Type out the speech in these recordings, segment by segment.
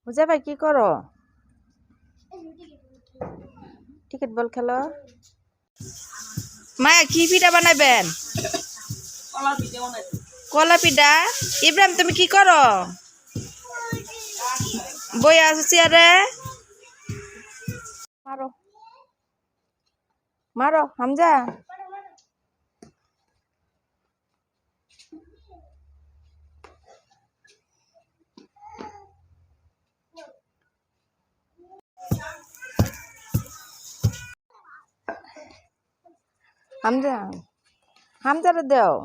বুঝা ভাই কি করো? টিকিট বল খেলো। মায়া কি পিঠা বানাবেন? কলা পিঠা। ইব্রাহিম তুমি কি করো? বই আছো চেয়ারে। মারো মারো হামজা। হামজা হামজারে দাও।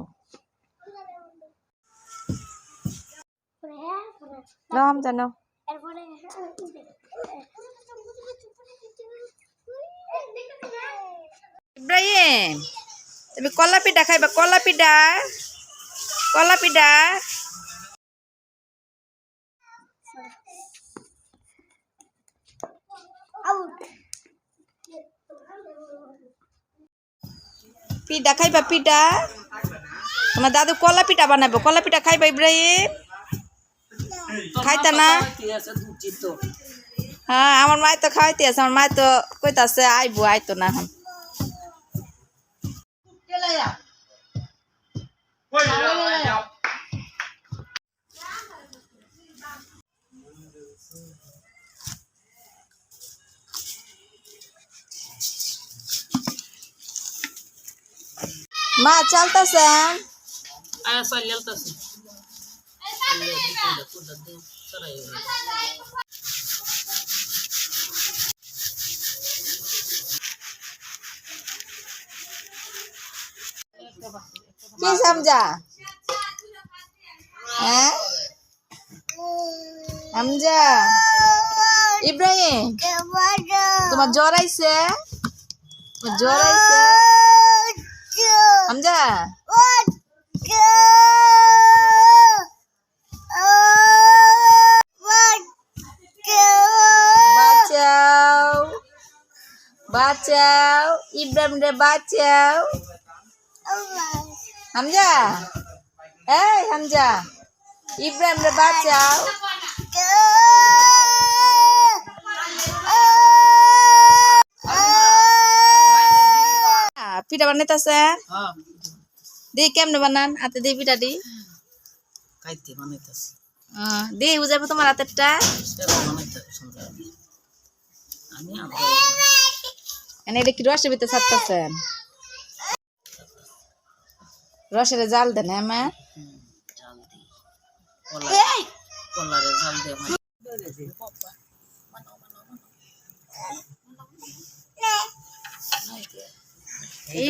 নাও হামজা নাও। ইব্রাহিম তুমি কলা পিঠা খাইবা? কলা পিঠা কলা পিঠা। পিঠা খাইবা? পিঠা তোমার দাদু কলা পিঠা বানাবো। কলা পিঠা খাইবা ইব্রাহিম? খাইতা না? হ্যাঁ আমার মায় তো খাইতে আছে। আমার মায় তো কইতাছে আইবো, আইতো না এখন। মা চলতেছে? কি সমঝা? হ্যাঁ হামজা। ইব্রাহিম তোমার জ্বর আইছে? জ্বর আইছে হামজা? বাঁচাও বাঁচাও ইব্রাহিম রে বাঁচাও। হামজা এই হামজা ইব্রাহিম রে বাঁচাও। পিঠা বানাইতেছে? দি কেমনে বানান? হাতে দি পিঠা দি দি বুঝাবো তোমার হাতেরটা। এটা কি রসের ভিতরে ছাড়তেছেন? রসের জাল দেন? হ্যাঁ মা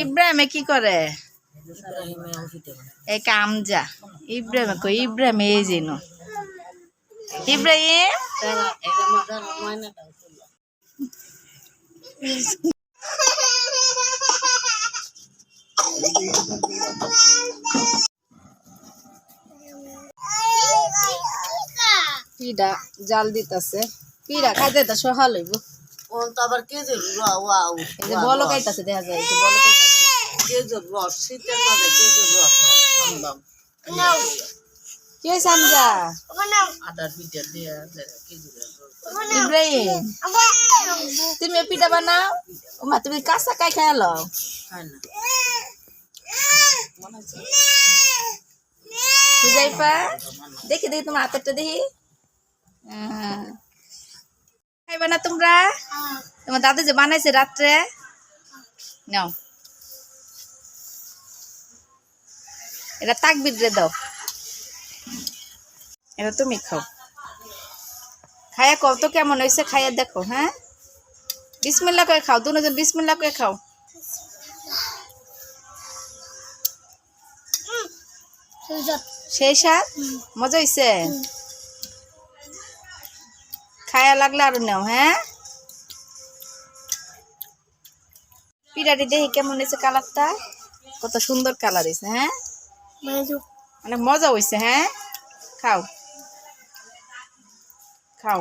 ইব্রাহিমে কি করে? এই কামজা ইব্রাহিম কই? ইব্রাহিম এই যেন ইব্রাহিম পিঠা জাল দিতেছে। পিঠা খাইতে তো সহাল হইব। বলো খাইতেছে দেখা যায়। বলো খাইতেছে কি হয়েছে হামজা? ইব্রাহিম তুমি পিঠা বানাও। মা তুমি কাঁচা কাই খাইলো? বুঝাইপা দেখি দেখি তোমার হাতেরটা দেখি। খাইবা না তোমরা? তোমার দাদু যে বানাইছে রাত্রে নাও। এটা তাকবির রে দাও। এটা তুমি খাও। খাইয়া কও তো কেমন হয়েছে। খাইয়া দেখো। হ্যাঁ বিসমিল্লাহ করে খাও। দুজন বিসমিল্লাহ করে খাও। সেই স্বাদ? মজা হয়েছে? খায়া লাগলে আরো নাও। হ্যাঁ পিঠাটি দেখি কেমন হয়েছে। কালারটা কত সুন্দর কালার হয়েছে। হ্যাঁ অনেক মজা হয়েছে। হ্যাঁ খাও খাও।